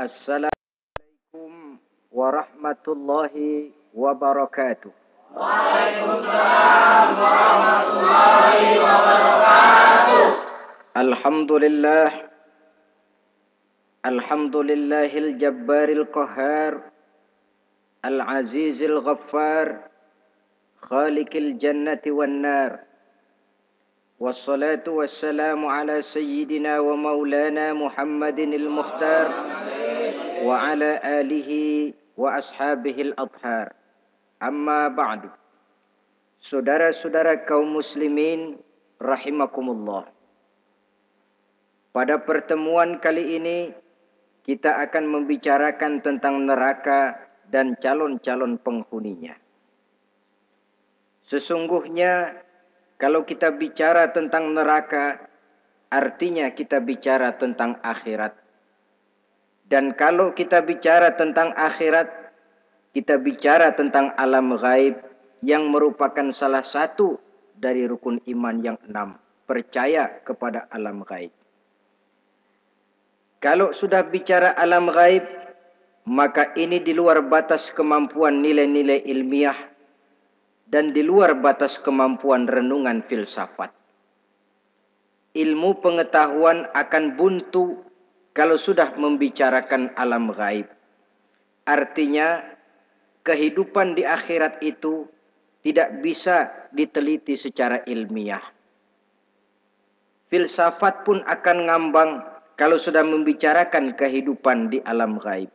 Assalamualaikum warahmatullahi wabarakatuh. Waalaikumsalam warahmatullahi wabarakatuh. Alhamdulillahil jabbaril qahhar, al-azizil ghaffar, khaliqil jannati wan nar. Wassalatu wassalamu ala sayyidina wa maulana Muhammadinil mukhtar wa ala alihi wa ashabihil adhar. Amma ba'du. Saudara-saudara kaum muslimin rahimakumullah. Pada pertemuan kali ini kita akan membicarakan tentang neraka dan calon-calon penghuninya. Sesungguhnya kalau kita bicara tentang neraka, artinya kita bicara tentang akhirat. Dan kalau kita bicara tentang akhirat, kita bicara tentang alam gaib yang merupakan salah satu dari rukun iman yang 6, percaya kepada alam gaib. Kalau sudah bicara alam gaib, maka ini di luar batas kemampuan nilai-nilai ilmiah dan di luar batas kemampuan renungan filsafat. Ilmu pengetahuan akan buntu kalau sudah membicarakan alam gaib. Artinya, kehidupan di akhirat itu tidak bisa diteliti secara ilmiah. Filsafat pun akan ngambang kalau sudah membicarakan kehidupan di alam gaib.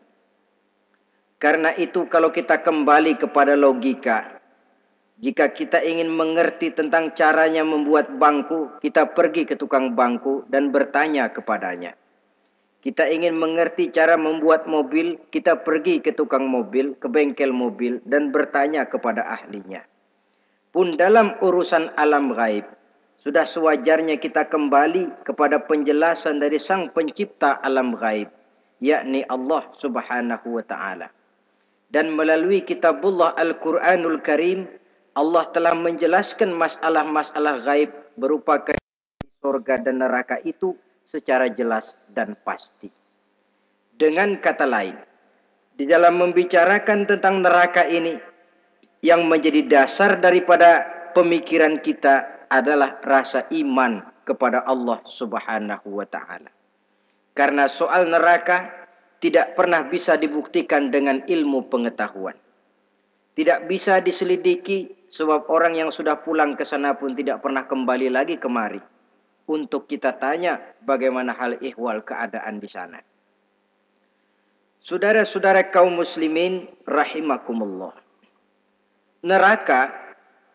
Karena itu kalau kita kembali kepada logika, jika kita ingin mengerti tentang caranya membuat bangku, kita pergi ke tukang bangku dan bertanya kepadanya. Kita ingin mengerti cara membuat mobil, kita pergi ke tukang mobil, ke bengkel mobil dan bertanya kepada ahlinya. Pun dalam urusan alam gaib, sudah sewajarnya kita kembali kepada penjelasan dari sang pencipta alam gaib, yakni Allah Subhanahu wa ta'ala. Dan melalui kitabullah Al-Quranul Karim, Allah telah menjelaskan masalah-masalah gaib berupa kehidupan surga dan neraka itu secara jelas dan pasti. Dengan kata lain, di dalam membicarakan tentang neraka ini, yang menjadi dasar daripada pemikiran kita adalah rasa iman kepada Allah Subhanahu wa ta'ala. Karena soal neraka tidak pernah bisa dibuktikan dengan ilmu pengetahuan. Tidak bisa diselidiki sebab orang yang sudah pulang ke sana pun tidak pernah kembali lagi kemari untuk kita tanya bagaimana hal ihwal keadaan di sana. Saudara-saudara kaum muslimin rahimakumullah. Neraka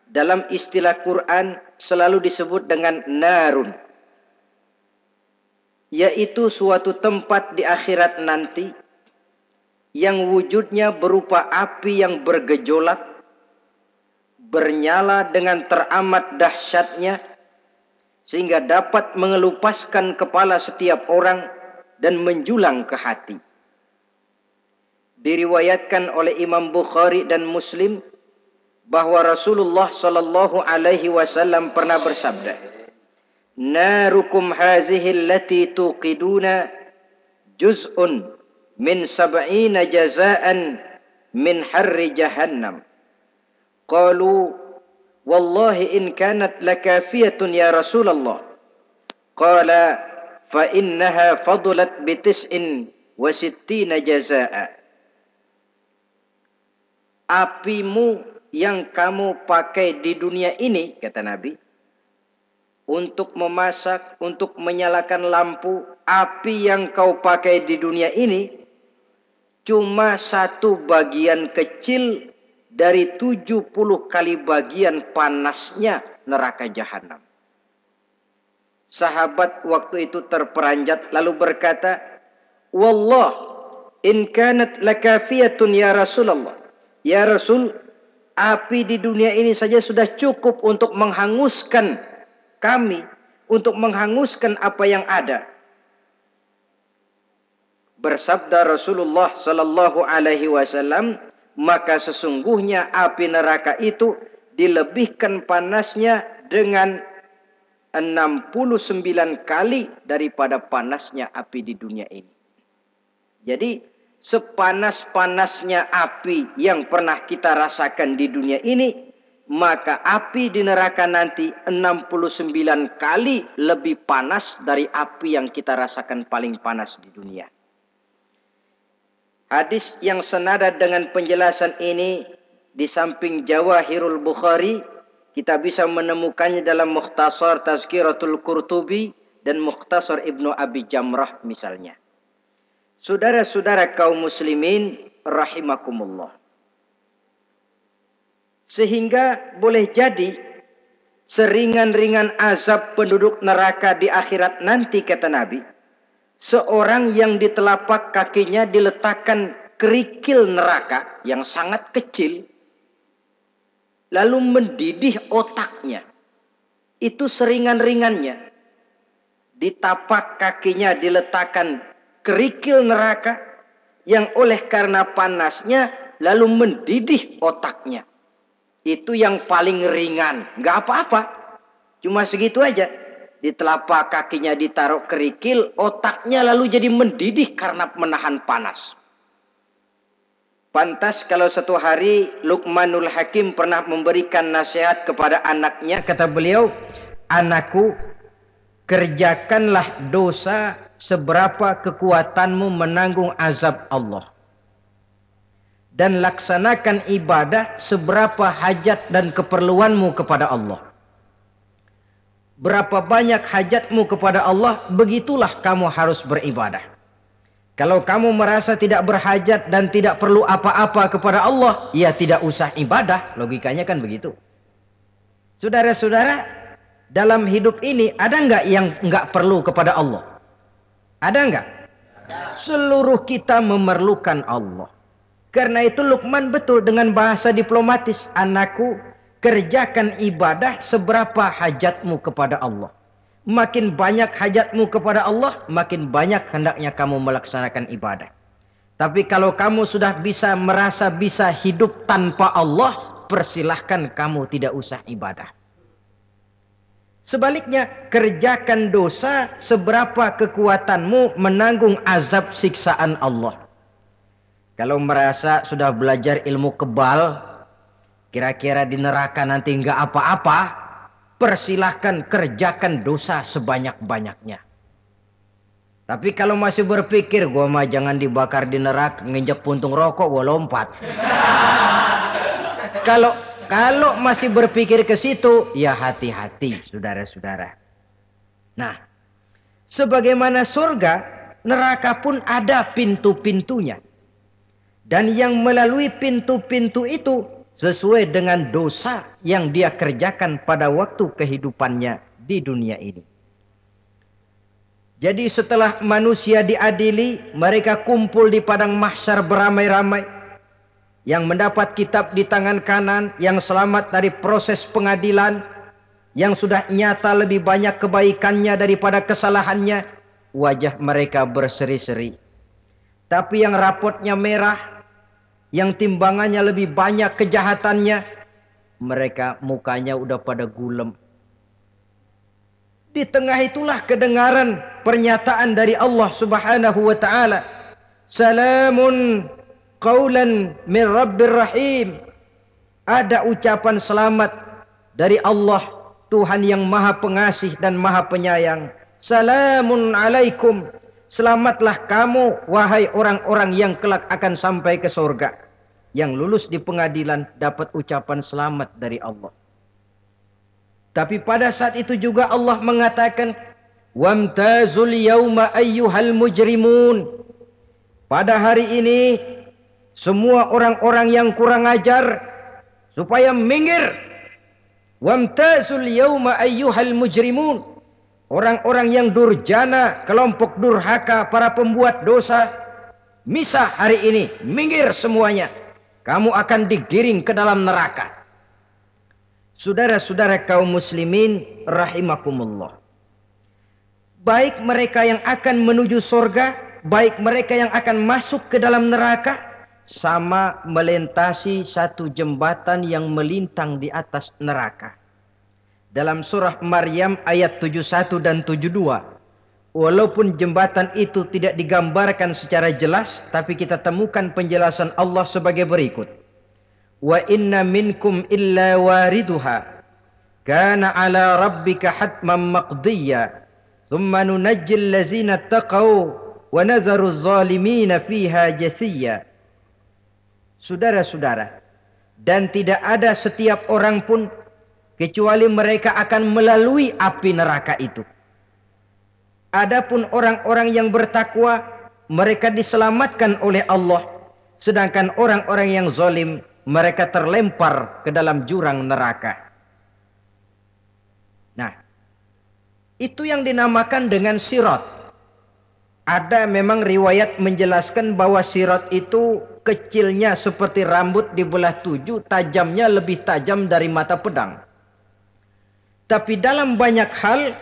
dalam istilah Quran selalu disebut dengan narun, yaitu suatu tempat di akhirat nanti yang wujudnya berupa api yang bergejolak, bernyala dengan teramat dahsyatnya, sehingga dapat mengelupaskan kepala setiap orang dan menjulang ke hati. Diriwayatkan oleh Imam Bukhari dan Muslim bahwa Rasulullah sallallahu alaihi wasallam pernah bersabda, "Narukum hazihi allati tuqiduna juz'un min sab'ina jazaan min harri jahannam." Qalu, "Wallahi in kanat lakafiyatun ya Rasulullah." Qala, "Fa innaha fadulat bi tis'in wa sittina jazaa." Apimu yang kamu pakai di dunia ini, kata Nabi, untuk memasak, untuk menyalakan lampu, api yang kau pakai di dunia ini cuma satu bagian kecil dari 70 kali bagian panasnya neraka jahanam. Sahabat waktu itu terperanjat lalu berkata, "Wallah, in kanat lakafiyatun ya Rasulullah." Ya Rasul, api di dunia ini saja sudah cukup untuk menghanguskan kami, untuk menghanguskan apa yang ada. Bersabda Rasulullah sallallahu alaihi wasallam, maka sesungguhnya api neraka itu dilebihkan panasnya dengan 69 kali daripada panasnya api di dunia ini. Jadi sepanas-panasnya api yang pernah kita rasakan di dunia ini, maka api di neraka nanti 69 kali lebih panas dari api yang kita rasakan paling panas di dunia. Hadis yang senada dengan penjelasan ini di samping Jawahirul Bukhari, kita bisa menemukannya dalam Mukhtasar Tazkiratul Qurtubi dan Mukhtasar Ibnu Abi Jamrah misalnya. Saudara-saudara kaum muslimin rahimakumullah. Sehingga boleh jadi seringan-ringan azab penduduk neraka di akhirat nanti, kata Nabi, seorang yang di telapak kakinya diletakkan kerikil neraka yang sangat kecil, lalu mendidih otaknya. Itu seringan-ringannya. Di tapak kakinya diletakkan kerikil neraka yang oleh karena panasnya lalu mendidih otaknya. Itu yang paling ringan. Nggak apa-apa. Cuma segitu aja. Di telapak kakinya ditaruh kerikil, otaknya lalu jadi mendidih karena menahan panas. Pantas kalau satu hari Luqmanul Hakim pernah memberikan nasihat kepada anaknya. Kata beliau, anakku, kerjakanlah dosa seberapa kekuatanmu menanggung azab Allah. Dan laksanakan ibadah seberapa hajat dan keperluanmu kepada Allah. Berapa banyak hajatmu kepada Allah, begitulah kamu harus beribadah. Kalau kamu merasa tidak berhajat dan tidak perlu apa-apa kepada Allah, ya tidak usah ibadah. Logikanya kan begitu. Saudara-saudara, dalam hidup ini ada nggak yang nggak perlu kepada Allah? Ada nggak? Seluruh kita memerlukan Allah. Karena itu Luqman betul dengan bahasa diplomatis. Anakku, kerjakan ibadah seberapa hajatmu kepada Allah. Makin banyak hajatmu kepada Allah, makin banyak hendaknya kamu melaksanakan ibadah. Tapi kalau kamu sudah merasa bisa hidup tanpa Allah, persilahkan kamu tidak usah ibadah. Sebaliknya, kerjakan dosa seberapa kekuatanmu menanggung azab siksaan Allah. Kalau merasa sudah belajar ilmu kebal, kira-kira di neraka nanti nggak apa-apa, persilahkan kerjakan dosa sebanyak-banyaknya. Tapi kalau masih berpikir, gua mah jangan dibakar di neraka, nginjek puntung rokok, gua lompat. Kalau masih berpikir ke situ, ya hati-hati, saudara-saudara. Nah, sebagaimana surga, neraka pun ada pintu-pintunya. Dan yang melalui pintu-pintu itu sesuai dengan dosa yang dia kerjakan pada waktu kehidupannya di dunia ini. Jadi setelah manusia diadili, mereka kumpul di padang mahsyar beramai-ramai. Yang mendapat kitab di tangan kanan, yang selamat dari proses pengadilan, yang sudah nyata lebih banyak kebaikannya daripada kesalahannya, wajah mereka berseri-seri. Tapi yang rapotnya merah, yang timbangannya lebih banyak kejahatannya, mereka mukanya udah pada gulem. Di tengah itulah kedengaran pernyataan dari Allah Subhanahu wa taala, salamun qaulan min rabbir rahim. Ada ucapan selamat dari Allah, Tuhan yang Maha Pengasih dan Maha Penyayang. Salamun alaikum. Selamatlah kamu, wahai orang-orang yang kelak akan sampai ke surga. Yang lulus di pengadilan dapat ucapan selamat dari Allah. Tapi pada saat itu juga Allah mengatakan, wamtazul yauma ayyuhal mujrimun. Pada hari ini, semua orang-orang yang kurang ajar, supaya minggir. Wamtazul yauma ayyuhal mujrimun. Orang-orang yang durjana, kelompok durhaka, para pembuat dosa, misah hari ini, minggir semuanya. Kamu akan digiring ke dalam neraka. Saudara-saudara kaum muslimin rahimakumullah. Baik mereka yang akan menuju surga, baik mereka yang akan masuk ke dalam neraka, sama melintasi satu jembatan yang melintang di atas neraka. Dalam surah Maryam ayat 71 dan 72. Walaupun jembatan itu tidak digambarkan secara jelas, tapi kita temukan penjelasan Allah sebagai berikut. Wa inna minkum illa wariduha kana ala rabbika hatman maqdiyya thumma nunajjil ladzina taqaw wa nazaru adh-dhalimina fiha jasiyya. Saudara-saudara, dan tidak ada setiap orang pun kecuali mereka akan melalui api neraka itu. Adapun orang-orang yang bertakwa, mereka diselamatkan oleh Allah, sedangkan orang-orang yang zalim, mereka terlempar ke dalam jurang neraka. Nah, itu yang dinamakan dengan sirat. Ada memang riwayat menjelaskan bahwa sirat itu kecilnya seperti rambut dibelah 7, tajamnya lebih tajam dari mata pedang. Tapi dalam banyak hal,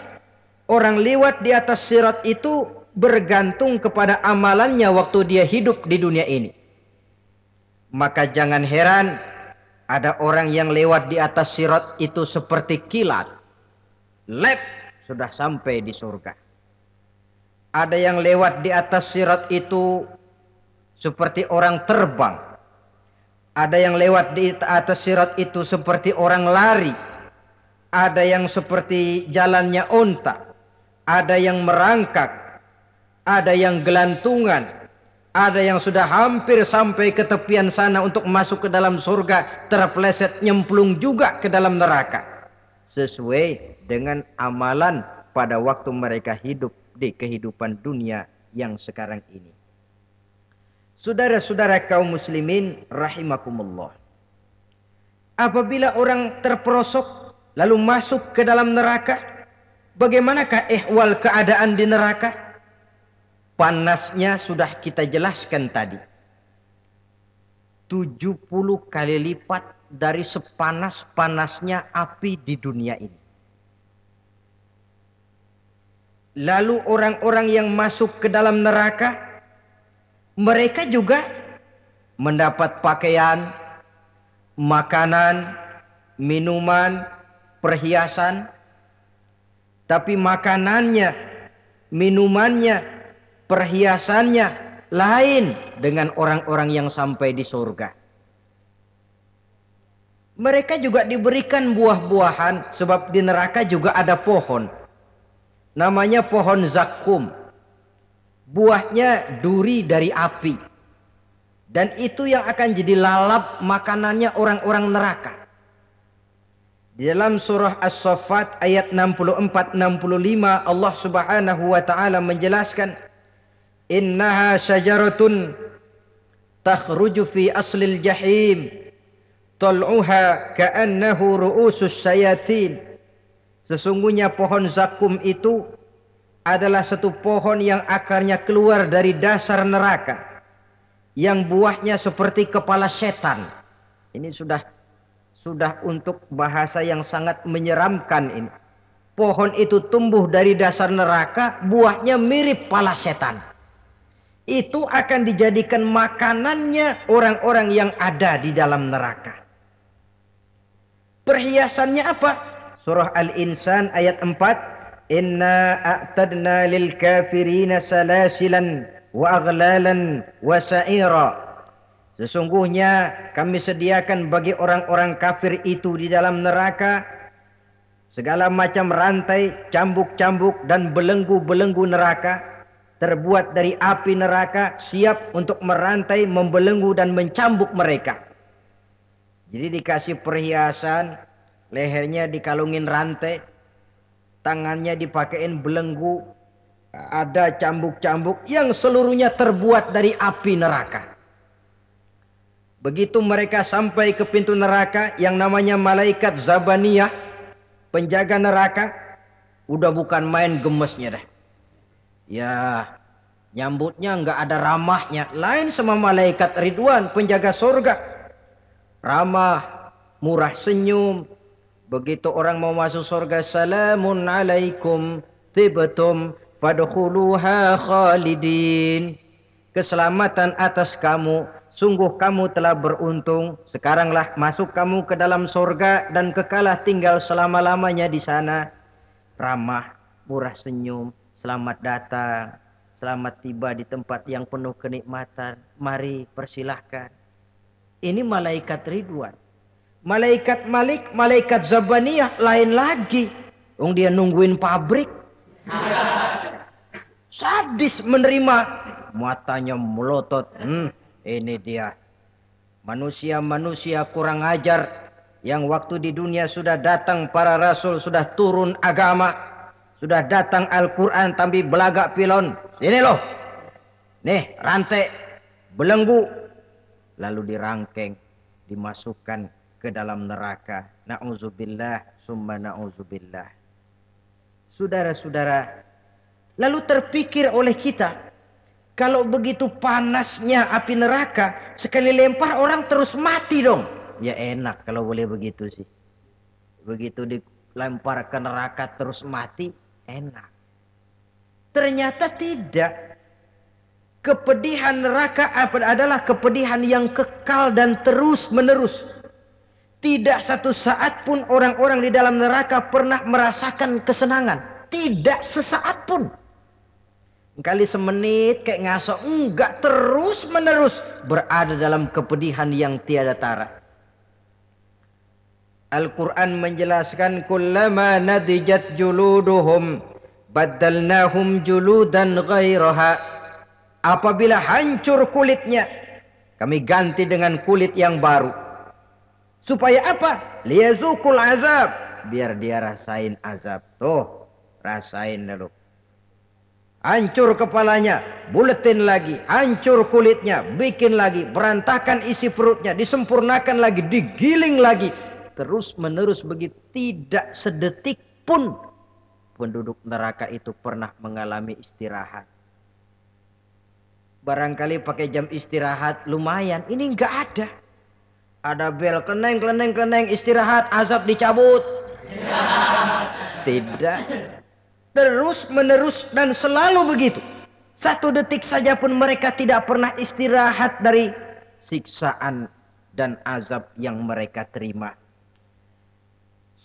orang lewat di atas sirat itu bergantung kepada amalannya waktu dia hidup di dunia ini. Maka jangan heran ada orang yang lewat di atas sirat itu seperti kilat. Lep, sudah sampai di surga. Ada yang lewat di atas sirat itu seperti orang terbang. Ada yang lewat di atas sirat itu seperti orang lari. Ada yang seperti jalannya onta. Ada yang merangkak, ada yang gelantungan, ada yang sudah hampir sampai ke tepian sana untuk masuk ke dalam surga, terpeleset nyemplung juga ke dalam neraka. Sesuai dengan amalan pada waktu mereka hidup di kehidupan dunia yang sekarang ini. Saudara-saudara kaum muslimin rahimakumullah. Apabila orang terperosok lalu masuk ke dalam neraka, bagaimanakah ihwal keadaan di neraka? Panasnya sudah kita jelaskan tadi. 70 kali lipat dari sepanas-panasnya api di dunia ini. Lalu orang-orang yang masuk ke dalam neraka, mereka juga mendapat pakaian, makanan, minuman, perhiasan. Tapi makanannya, minumannya, perhiasannya lain dengan orang-orang yang sampai di surga. Mereka juga diberikan buah-buahan, sebab di neraka juga ada pohon. Namanya pohon zakum. Buahnya duri dari api. Dan itu yang akan jadi lalap makanannya orang-orang neraka. Di dalam surah As-Saffat ayat 64-65 Allah Subhanahu wa taala menjelaskan, innaha syajaratun takhruju fi aslil jahim tal'uha ka'annahu ru'usus syayatin. Sesungguhnya pohon zakum itu adalah satu pohon yang akarnya keluar dari dasar neraka, yang buahnya seperti kepala setan. Ini sudah untuk bahasa yang sangat menyeramkan ini. Pohon itu tumbuh dari dasar neraka, buahnya mirip kepala setan. Itu akan dijadikan makanannya orang-orang yang ada di dalam neraka. Perhiasannya apa? Surah Al-Insan ayat 4. Inna a'tadna lil kafirina salasilan wa aghlalan wa sa'ira. Sesungguhnya kami sediakan bagi orang-orang kafir itu di dalam neraka segala macam rantai, cambuk-cambuk dan belenggu-belenggu neraka, terbuat dari api neraka, siap untuk merantai, membelenggu dan mencambuk mereka. Jadi dikasih perhiasan, lehernya dikalungin rantai, tangannya dipakein belenggu, ada cambuk-cambuk yang seluruhnya terbuat dari api neraka. Begitu mereka sampai ke pintu neraka yang namanya malaikat Zabaniyah, penjaga neraka, udah bukan main gemesnya dah. Ya, nyambutnya nggak ada ramahnya. Lain sama malaikat Ridwan, penjaga surga. Ramah, murah senyum. Begitu orang mau masuk surga, salamun alaikum tibtum fadkhuluha khalidin. Keselamatan atas kamu. Sungguh kamu telah beruntung. Sekaranglah masuk kamu ke dalam surga dan kekalah tinggal selama-lamanya di sana. Ramah, murah senyum, Selamat datang, selamat tiba di tempat yang penuh kenikmatan. Mari persilahkan. Ini malaikat Ridwan. Malaikat Malik, malaikat Zabaniyah lain lagi. Dia nungguin pabrik. Sadis menerima. Matanya melotot. Ini dia. Manusia-manusia kurang ajar. Yang waktu di dunia sudah datang para rasul, sudah turun agama, sudah datang Al-Quran, tapi belagak pilon. Sini loh. Nih rantai, belenggu. Lalu dirangkeng, dimasukkan ke dalam neraka. Na'udzubillah, summa na'udzubillah. Saudara-saudara, lalu terpikir oleh kita, kalau begitu panasnya api neraka, sekali lempar orang terus mati dong. Ya enak kalau boleh begitu sih. Begitu dilempar ke neraka terus mati, enak. Ternyata tidak. Kepedihan neraka adalah kepedihan yang kekal dan terus menerus. Tidak satu saat pun orang-orang di dalam neraka pernah merasakan kesenangan. Tidak sesaat pun. Kali semenit kayak ngaso, enggak, terus menerus berada dalam kepedihan yang tiada tara. Al-Quran menjelaskan, kullama nadijat juluduhum baddalnahum juludan ghairaha. Apabila hancur kulitnya, kami ganti dengan kulit yang baru. Supaya apa? Liyazukul azab, biar dia rasain azab. Tuh, rasain dulu. Hancur kepalanya, buletin lagi. Hancur kulitnya, bikin lagi. Berantakan isi perutnya, disempurnakan lagi, digiling lagi. Terus menerus begitu, tidak sedetik pun penduduk neraka itu pernah mengalami istirahat. Barangkali pakai jam istirahat lumayan, ini enggak ada. Ada bel, kleneng, istirahat, azab dicabut. Tidak. Terus menerus dan selalu begitu. Satu detik saja pun mereka tidak pernah istirahat dari siksaan dan azab yang mereka terima.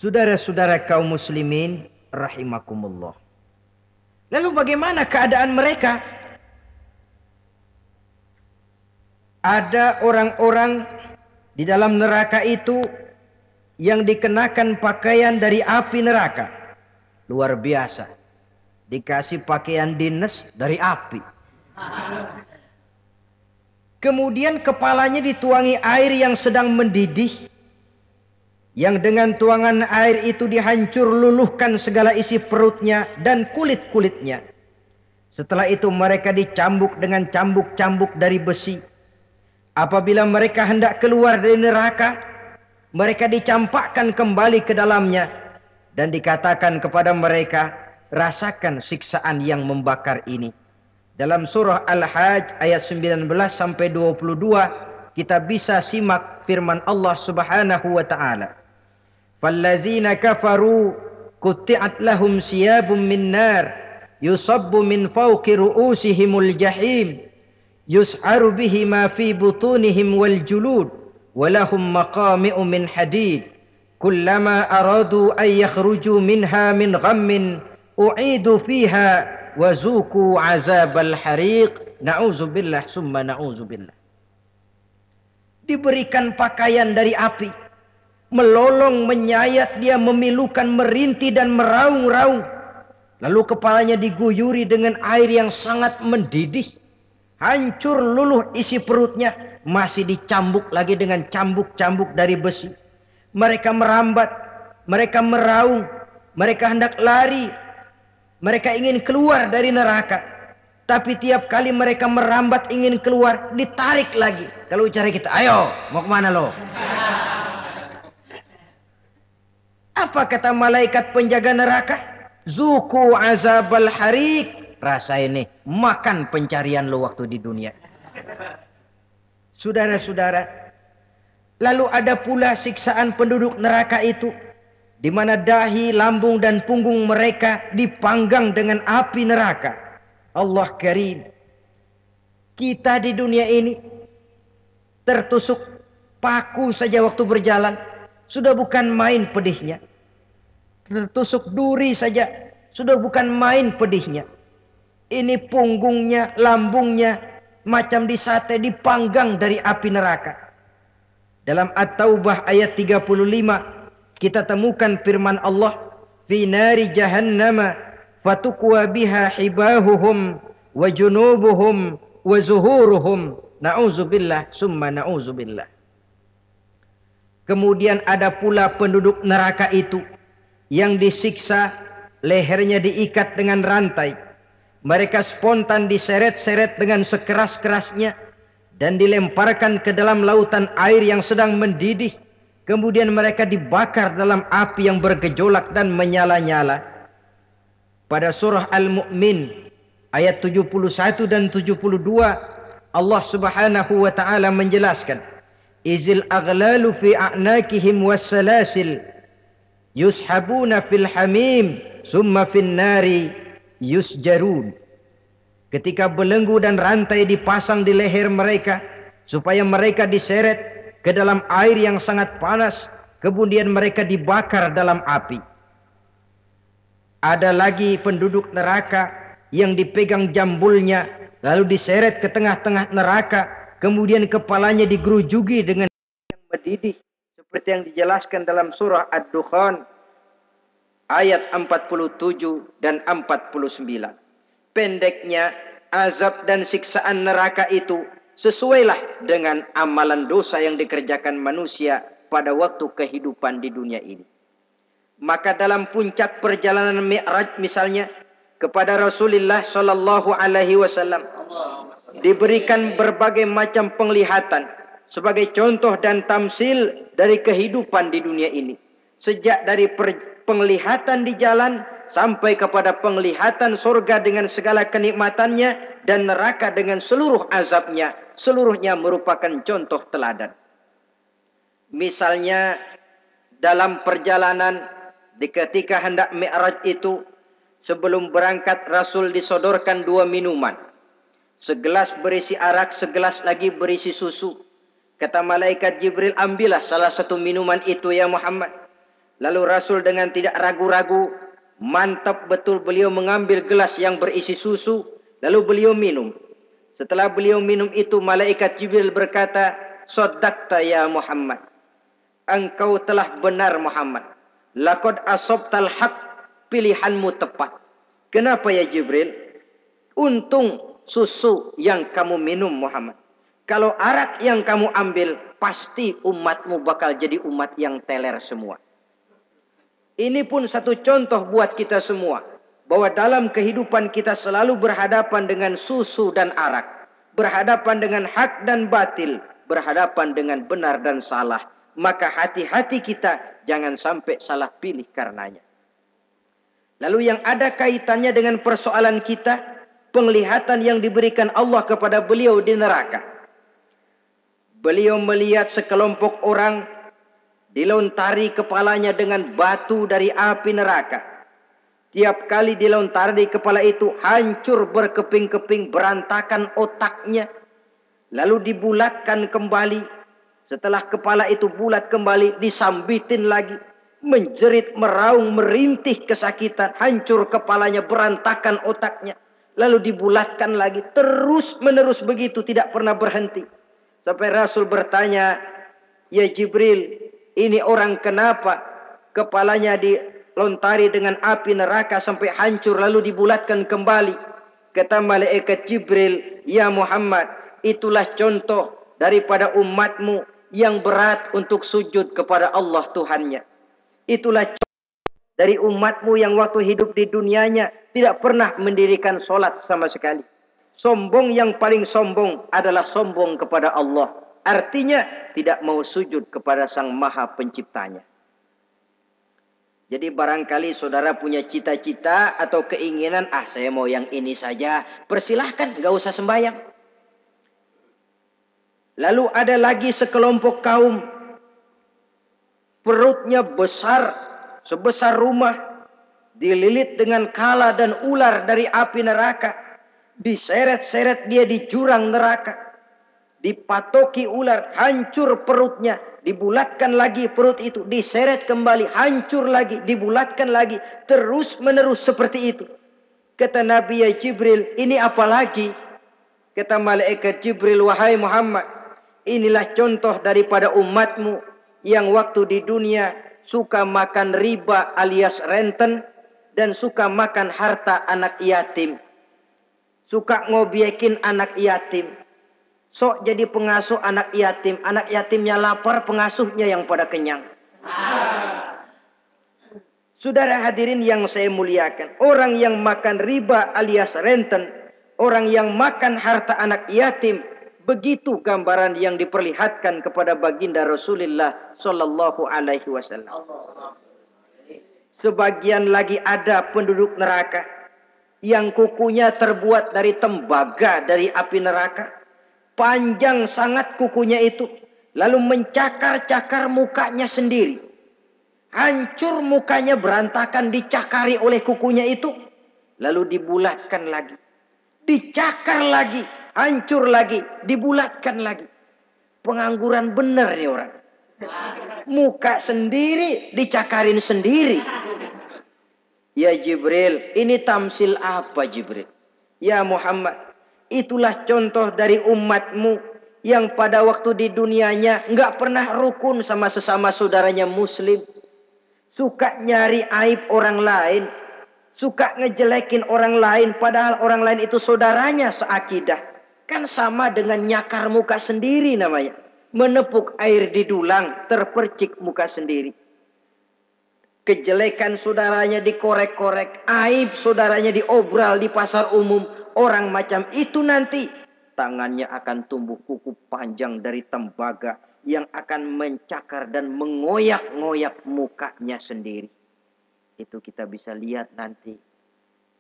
Saudara-saudara kaum muslimin rahimakumullah. Lalu bagaimana keadaan mereka? Ada orang-orang di dalam neraka itu yang dikenakan pakaian dari api neraka. Luar biasa. Dikasih pakaian dinas dari api. Kemudian kepalanya dituangi air yang sedang mendidih. Yang dengan tuangan air itu dihancur luluhkan segala isi perutnya dan kulit-kulitnya. Setelah itu mereka dicambuk dengan cambuk-cambuk dari besi. Apabila mereka hendak keluar dari neraka, mereka dicampakkan kembali ke dalamnya. Dan dikatakan kepada mereka, rasakan siksaan yang membakar ini. Dalam surah Al-Hajj ayat 19 sampai 22, kita bisa simak firman Allah Subhanahu wa taala. Fallazina kafaru qutti'at lahum siyabun min nar yusabbu min fawqi ru'usihimul jahim yus'aru bihi ma fi butunihim wal julud wa lahum maqami'u min hadid kullama aradu an yakhruju minha min ghammin u'idu fiha wa zuqu 'azabal hariq. Na'udzubillah summa na'udzubillah. Diberikan pakaian dari api, melolong, menyayat dia, memilukan, merintih dan meraung-raung. Lalu kepalanya diguyuri dengan air yang sangat mendidih. Hancur luluh isi perutnya, masih dicambuk lagi dengan cambuk-cambuk dari besi. Mereka merambat, mereka meraung, mereka hendak lari, mereka ingin keluar dari neraka. Tapi tiap kali mereka merambat ingin keluar, ditarik lagi. Kalau cari kita, ayo mau kemana lo? Apa kata malaikat penjaga neraka? Zuku azabal hariq. Rasa ini, makan pencarian lo waktu di dunia. Saudara-saudara, lalu ada pula siksaan penduduk neraka itu, di mana dahi, lambung dan punggung mereka dipanggang dengan api neraka. Allah karim. Kita di dunia ini tertusuk paku saja waktu berjalan, sudah bukan main pedihnya. Tertusuk duri saja, sudah bukan main pedihnya. Ini punggungnya, lambungnya macam disate, dipanggang dari api neraka. Dalam At-Taubah ayat 35 kita temukan firman Allah, fi nari jahannama fatukwa biha hibahuhum wa junubuhum wa zuhuruhum. Na'udzubillah summa na'udzubillah. Kemudian ada pula penduduk neraka itu yang disiksa, lehernya diikat dengan rantai. Mereka spontan diseret-seret dengan sekeras-kerasnya dan dilemparkan ke dalam lautan air yang sedang mendidih. Kemudian mereka dibakar dalam api yang bergejolak dan menyala-nyala. Pada surah Al-Mu'min ayat 71 dan 72 Allah Subhanahu wa taala menjelaskan, izil aghlalu fi a'nakihim wassalasil yushabuna fil hamim summa fin nari yusjarun. Ketika belenggu dan rantai dipasang di leher mereka supaya mereka diseret ke dalam air yang sangat panas, kemudian mereka dibakar dalam api. Ada lagi penduduk neraka yang dipegang jambulnya lalu diseret ke tengah-tengah neraka, kemudian kepalanya digerujuki dengan yang mendidih seperti yang dijelaskan dalam surah Ad-Dukhan ayat 47 dan 49. Pendeknya, azab dan siksaan neraka itu sesuailah dengan amalan dosa yang dikerjakan manusia pada waktu kehidupan di dunia ini. Maka dalam puncak perjalanan Mi'raj misalnya, kepada Rasulullah sallallahu alaihi wasallam diberikan berbagai macam penglihatan sebagai contoh dan tamsil dari kehidupan di dunia ini. Sejak dari penglihatan di jalan sampai kepada penglihatan surga dengan segala kenikmatannya dan neraka dengan seluruh azabnya, seluruhnya merupakan contoh teladan. Misalnya dalam perjalanan ketika hendak Mi'raj itu, sebelum berangkat Rasul disodorkan 2 minuman. Segelas berisi arak, segelas lagi berisi susu. Kata malaikat Jibril, ambillah salah satu minuman itu ya Muhammad. Lalu Rasul dengan tidak ragu-ragu, mantap betul beliau mengambil gelas yang berisi susu, lalu beliau minum. Setelah beliau minum itu, malaikat Jibril berkata, "Shaddaqta ya Muhammad." Engkau telah benar Muhammad. Laqad asabtal haq, pilihanmu tepat. Kenapa ya Jibril? Untung susu yang kamu minum Muhammad. Kalau arak yang kamu ambil, pasti umatmu bakal jadi umat yang teler semua. Ini pun satu contoh buat kita semua, bahwa dalam kehidupan kita selalu berhadapan dengan susu dan arak, berhadapan dengan hak dan batil, berhadapan dengan benar dan salah. Maka hati-hati kita jangan sampai salah pilih karenanya. Lalu yang ada kaitannya dengan persoalan kita, penglihatan yang diberikan Allah kepada beliau di neraka. Beliau melihat sekelompok orang dilontari kepalanya dengan batu dari api neraka. Tiap kali dilontari kepala itu hancur berkeping-keping, berantakan otaknya. Lalu dibulatkan kembali. Setelah kepala itu bulat kembali, disambitin lagi. Menjerit, meraung, merintih kesakitan. Hancur kepalanya, berantakan otaknya. Lalu dibulatkan lagi. Terus menerus begitu, tidak pernah berhenti. Sampai Rasul bertanya, ya Jibril, ini orang kenapa kepalanya dilontari dengan api neraka sampai hancur lalu dibulatkan kembali? Kata malaikat Jibril, ya Muhammad, itulah contoh daripada umatmu yang berat untuk sujud kepada Allah Tuhannya. Itulah contoh dari umatmu yang waktu hidup di dunianya tidak pernah mendirikan sholat sama sekali. Sombong yang paling sombong adalah sombong kepada Allah. Artinya tidak mau sujud kepada Sang Maha Penciptanya. Jadi barangkali saudara punya cita-cita atau keinginan, saya mau yang ini saja, persilahkan, gak usah sembahyang. Lalu ada lagi sekelompok kaum, perutnya besar, sebesar rumah, dililit dengan kala dan ular dari api neraka, diseret-seret dia di jurang neraka, dipatoki ular, hancur perutnya, dibulatkan lagi perut itu, diseret kembali, hancur lagi, dibulatkan lagi, terus menerus seperti itu. Kata Nabi, ya Jibril, ini apa lagi? Kata malaikat Jibril, wahai Muhammad, inilah contoh daripada umatmu yang waktu di dunia suka makan riba alias renten dan suka makan harta anak yatim. Suka ngobyekin anak yatim. Sok jadi pengasuh anak yatimnya lapar, pengasuhnya yang pada kenyang. Saudara hadirin yang saya muliakan, orang yang makan riba alias renten, orang yang makan harta anak yatim, begitu gambaran yang diperlihatkan kepada baginda Rasulullah Sallallahu Alaihi Wasallam. Sebagian lagi ada penduduk neraka yang kukunya terbuat dari tembaga dari api neraka. Panjang sangat kukunya itu. Lalu mencakar-cakar mukanya sendiri. Hancur mukanya, berantakan, dicakari oleh kukunya itu. Lalu dibulatkan lagi. Dicakar lagi. Hancur lagi. Dibulatkan lagi. Pengangguran benar nih orang. Muka sendiri dicakarin sendiri. Ya Jibril, ini tamsil apa Jibril? Ya Muhammad, itulah contoh dari umatmu yang pada waktu di dunianya nggak pernah rukun sama sesama saudaranya muslim. Suka nyari aib orang lain. Suka ngejelekin orang lain padahal orang lain itu saudaranya seakidah. Kan sama dengan nyakar muka sendiri namanya. Menepuk air di dulang, terpercik muka sendiri. Kejelekan saudaranya dikorek-korek, aib saudaranya diobral di pasar umum. Orang macam itu nanti tangannya akan tumbuh kuku panjang dari tembaga yang akan mencakar dan mengoyak-ngoyak mukanya sendiri. Itu kita bisa lihat nanti.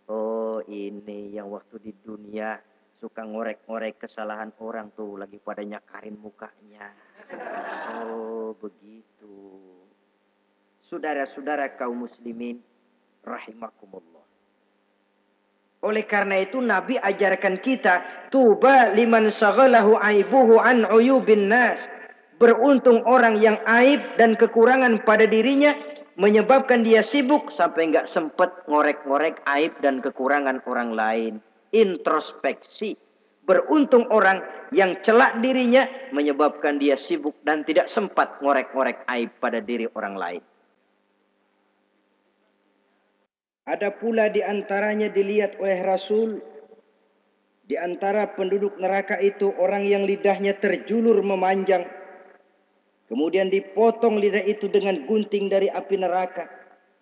Oh, ini yang waktu di dunia suka ngorek-ngorek kesalahan orang tuh lagi pada nyakarin mukanya. Oh, begitu. Saudara-saudara kaum muslimin rahimakumullah. Oleh karena itu Nabi ajarkan kita, tuba liman saghalahu aibuhu an uyubin nas. Beruntung orang yang aib dan kekurangan pada dirinya menyebabkan dia sibuk sampai enggak sempat ngorek-ngorek aib dan kekurangan orang lain. Introspeksi. Beruntung orang yang celak dirinya menyebabkan dia sibuk dan tidak sempat ngorek-ngorek aib pada diri orang lain. Ada pula di antaranya dilihat oleh Rasul, di antara penduduk neraka itu orang yang lidahnya terjulur memanjang. Kemudian dipotong lidah itu dengan gunting dari api neraka.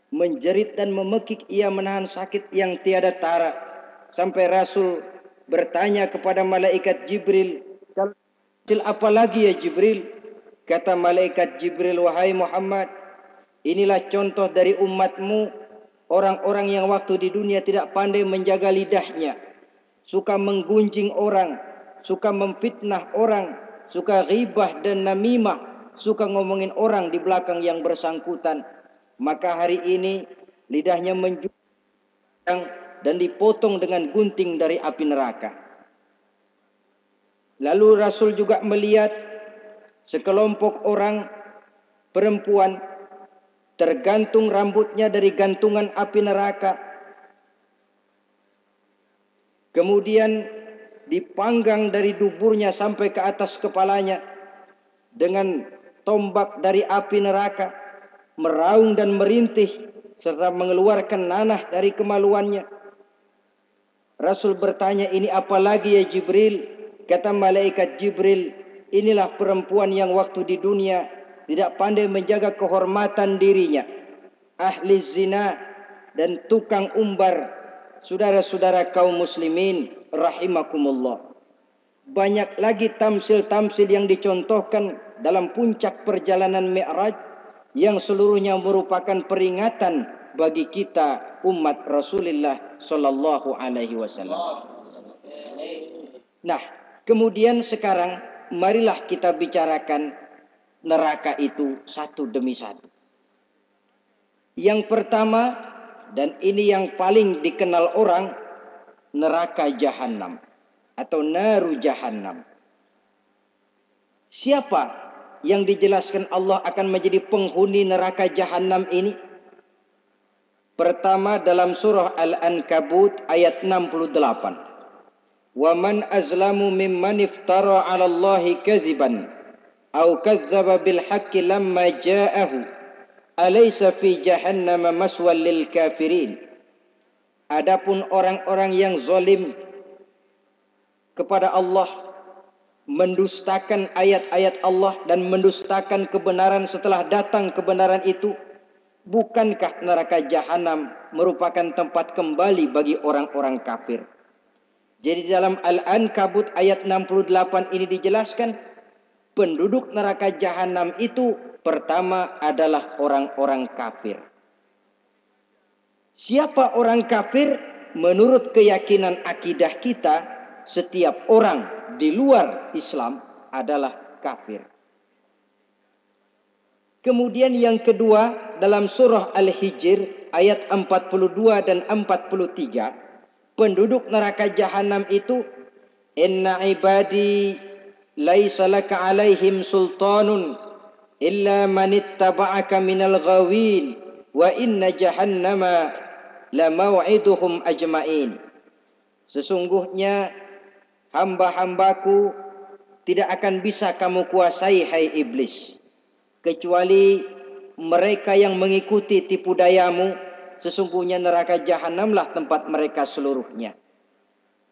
Menjerit dan memekik ia menahan sakit yang tiada tara. Sampai Rasul bertanya kepada malaikat Jibril, apa lagi ya Jibril? Kata malaikat Jibril, wahai Muhammad, inilah contoh dari umatmu. Orang-orang yang waktu di dunia tidak pandai menjaga lidahnya. Suka menggunjing orang. Suka memfitnah orang. Suka ghibah dan namimah. Suka ngomongin orang di belakang yang bersangkutan. Maka hari ini lidahnya menjulur dan dipotong dengan gunting dari api neraka. Lalu Rasul juga melihat sekelompok orang perempuan tergantung rambutnya dari gantungan api neraka. Kemudian dipanggang dari duburnya sampai ke atas kepalanya dengan tombak dari api neraka, meraung dan merintih serta mengeluarkan nanah dari kemaluannya. Rasul bertanya, ini apa lagi ya Jibril? Kata malaikat Jibril, inilah perempuan yang waktu di dunia tidak pandai menjaga kehormatan dirinya. Ahli zina dan tukang umbar. Saudara-saudara kaum muslimin rahimakumullah. Banyak lagi tamsil-tamsil yang dicontohkan dalam puncak perjalanan Mi'raj yang seluruhnya merupakan peringatan bagi kita umat Rasulullah Sallallahu Alaihi Wasallam. Nah, kemudian sekarang marilah kita bicarakan neraka itu satu demi satu. Yang pertama, dan ini yang paling dikenal orang, neraka jahanam atau naru jahanam. Siapa yang dijelaskan Allah akan menjadi penghuni neraka jahanam ini? Pertama dalam surah Al-Ankabut ayat 68. Wa man azlamu mimman iftara 'ala Allahi kadziban aw kadzdzaba bil haqqi lamma ja'ahu alaysa fi jahannam maswal lil kafirin. Adapun orang-orang yang zalim kepada Allah, mendustakan ayat-ayat Allah dan mendustakan kebenaran setelah datang kebenaran itu, bukankah neraka jahanam merupakan tempat kembali bagi orang-orang kafir? Jadi dalam Al-Ankabut ayat 68 ini dijelaskan penduduk neraka jahanam itu pertama adalah orang-orang kafir. Siapa orang kafir? Menurut keyakinan akidah kita, setiap orang di luar Islam adalah kafir. Kemudian yang kedua dalam surah Al-Hijr ayat 42 dan 43, penduduk neraka jahanam itu, inna ibadi laisa laka alaihim sultanun illa man ittaba'aka minal ghawin wa inna jahannama la mau'iduhum ajmain. Sesungguhnya hamba-hambaku tidak akan bisa kamu kuasai, hai iblis, kecuali mereka yang mengikuti tipu dayamu. Sesungguhnya neraka jahanamlah tempat mereka seluruhnya.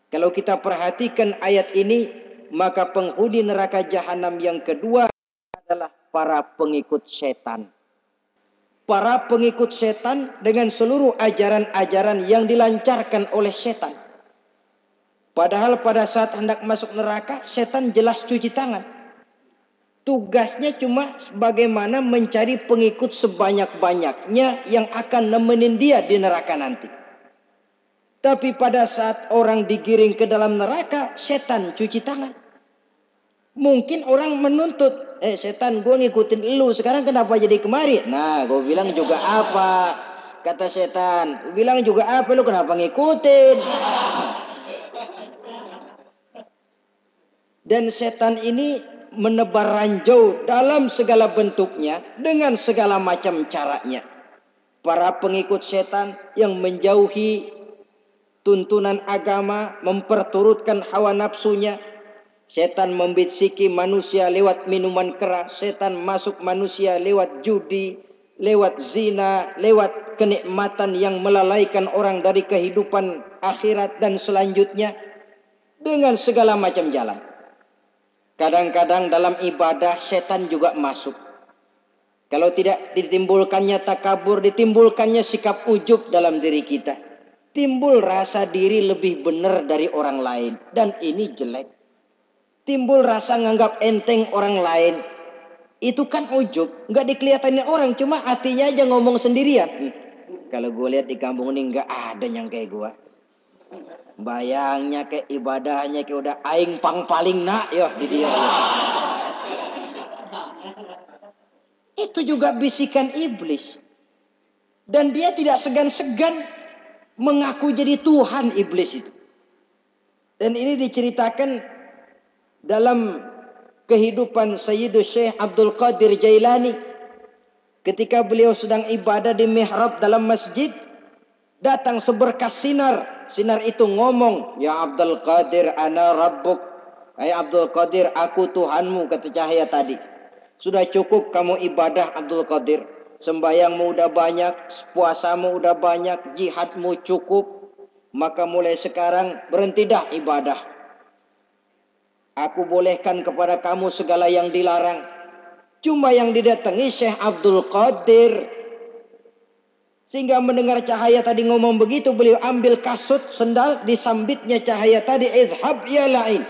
Kalau kita perhatikan ayat ini, maka penghuni neraka jahanam yang kedua adalah para pengikut setan. Para pengikut setan dengan seluruh ajaran-ajaran yang dilancarkan oleh setan. Padahal pada saat hendak masuk neraka, setan jelas cuci tangan. Tugasnya cuma bagaimana mencari pengikut sebanyak-banyaknya yang akan nemenin dia di neraka nanti. Tapi pada saat orang digiring ke dalam neraka, setan cuci tangan. Mungkin orang menuntut, setan, gue ngikutin lu, sekarang kenapa jadi kemari? Nah, gue bilang juga apa? Kata setan, gue bilang juga apa, lu kenapa ngikutin? Dan setan ini menebar ranjau dalam segala bentuknya, dengan segala macam caranya. Para pengikut setan yang menjauhi tuntunan agama, memperturutkan hawa nafsunya. Setan membisiki manusia lewat minuman keras, setan masuk manusia lewat judi, lewat zina, lewat kenikmatan yang melalaikan orang dari kehidupan akhirat dan selanjutnya, dengan segala macam jalan. Kadang-kadang dalam ibadah setan juga masuk. Kalau tidak ditimbulkannya takabur, ditimbulkannya sikap ujub dalam diri kita. Timbul rasa diri lebih benar dari orang lain, dan ini jelek. Timbul rasa nganggap enteng orang lain. Itu kan ujub. Nggak dikelihatannya orang. Cuma hatinya aja ngomong sendirian. Kalau gue lihat di kampung ini nggak ada yang kayak gue. Bayangnya kayak ibadahnya kayak udah aing pang paling nak ya di dia. Itu juga bisikan iblis. Dan dia tidak segan-segan mengaku jadi Tuhan iblis itu. Dan ini diceritakan dalam kehidupan Sayyidus Syekh Abdul Qadir Jailani. Ketika beliau sedang ibadah di mihrab dalam masjid, datang seberkas sinar. Sinar itu ngomong, ya Abdul Qadir ana rabbuk. Hai Abdul Qadir, aku Tuhanmu, kata cahaya tadi. Sudah cukup kamu ibadah Abdul Qadir. Sembayangmu udah banyak, puasamu udah banyak, jihadmu cukup. Maka mulai sekarang berhenti dah ibadah. Aku bolehkan kepada kamu segala yang dilarang. Cuma yang didatangi Syekh Abdul Qadir. Sehingga mendengar cahaya tadi ngomong begitu, beliau ambil kasut sendal, disambitnya cahaya tadi, izhab ya la'in.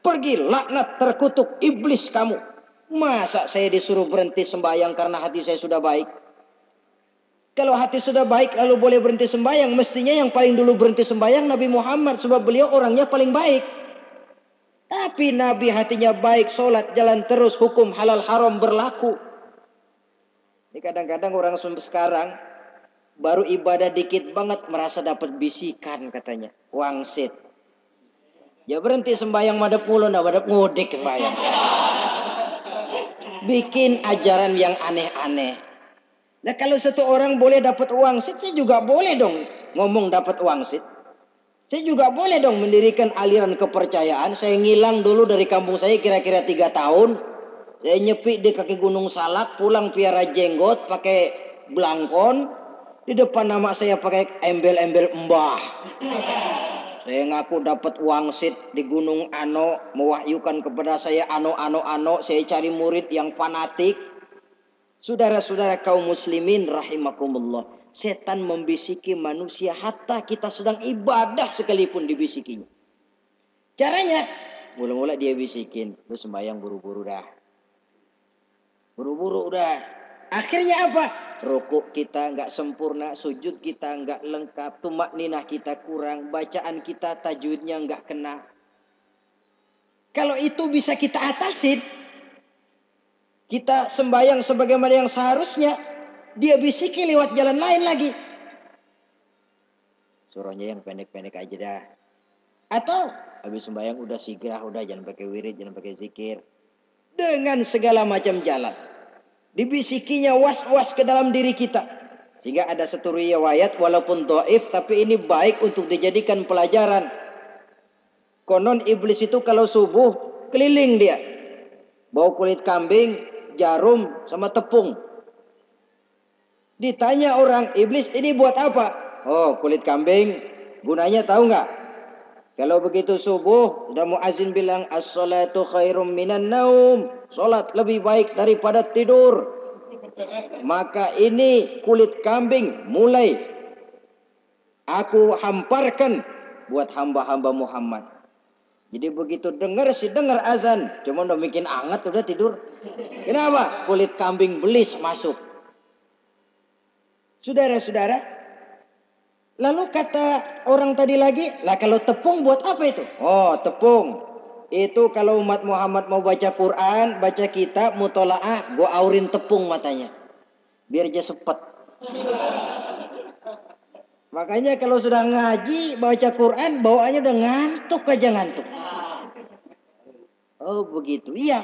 Pergi laknat terkutuk iblis kamu. Masa saya disuruh berhenti sembahyang karena hati saya sudah baik? Kalau hati sudah baik lalu boleh berhenti sembahyang, mestinya yang paling dulu berhenti sembahyang Nabi Muhammad, sebab beliau orangnya paling baik. Tapi Nabi hatinya baik, sholat jalan terus, hukum halal haram berlaku. Ini kadang-kadang orang sekarang baru ibadah dikit banget merasa dapat bisikan katanya, wangsit. Ya berhenti sembahyang madep mulu, nah madep ngudik sembahyang. Bikin ajaran yang aneh-aneh. Nah kalau satu orang boleh dapat uang sit, saya juga boleh dong ngomong dapat uang sit. Saya juga boleh dong mendirikan aliran kepercayaan. Saya ngilang dulu dari kampung saya kira-kira 3 tahun. Saya nyepi di kaki Gunung Salak, pulang piara jenggot, pakai belangkon. Di depan nama saya pakai embel-embel mbah. Saya ngaku dapat wangsit di Gunung Ano, mewahyukan kepada saya ano. Saya cari murid yang fanatik. Saudara-saudara kaum muslimin rahimakumullah. Setan membisiki manusia hatta kita sedang ibadah sekalipun dibisikinya. Caranya, mula-mula dia bisikin, lu sembahyang buru-buru dah. Buru-buru udah. Akhirnya apa? Rukuk kita nggak sempurna, sujud kita nggak lengkap, tumak ninah kita kurang, bacaan kita tajwidnya nggak kena. Kalau itu bisa kita atasin, kita sembahyang sebagaimana yang seharusnya, dia bisiki lewat jalan lain lagi. Surahnya yang pendek-pendek aja dah. Atau habis sembahyang udah sigrah, udah jangan pakai wirid, jangan pakai zikir. Dengan segala macam jalan. Dibisikinya was-was ke dalam diri kita. Sehingga ada satu riwayat walaupun dhaif tapi ini baik untuk dijadikan pelajaran. Konon iblis itu kalau subuh keliling dia. Bawa kulit kambing, jarum sama tepung. Ditanya orang, iblis ini buat apa? Oh, kulit kambing. Gunanya tahu nggak? Kalau begitu subuh, sudah muazin bilang as-salatu khairum minan naum. Salat lebih baik daripada tidur. Maka ini kulit kambing mulai aku hamparkan buat hamba-hamba Muhammad. Jadi begitu dengar azan, cuma udah bikin anget udah tidur. Kenapa? Kulit kambing belis masuk. Saudara-saudara, lalu kata orang tadi lagi, lah kalau tepung buat apa itu? Oh, tepung. Itu kalau umat Muhammad mau baca Quran, baca kitab, mutolaah, gua aurin tepung matanya. Biar dia sepet. Makanya kalau sudah ngaji, baca Quran, bawaannya udah ngantuk aja ngantuk. Oh begitu, iya.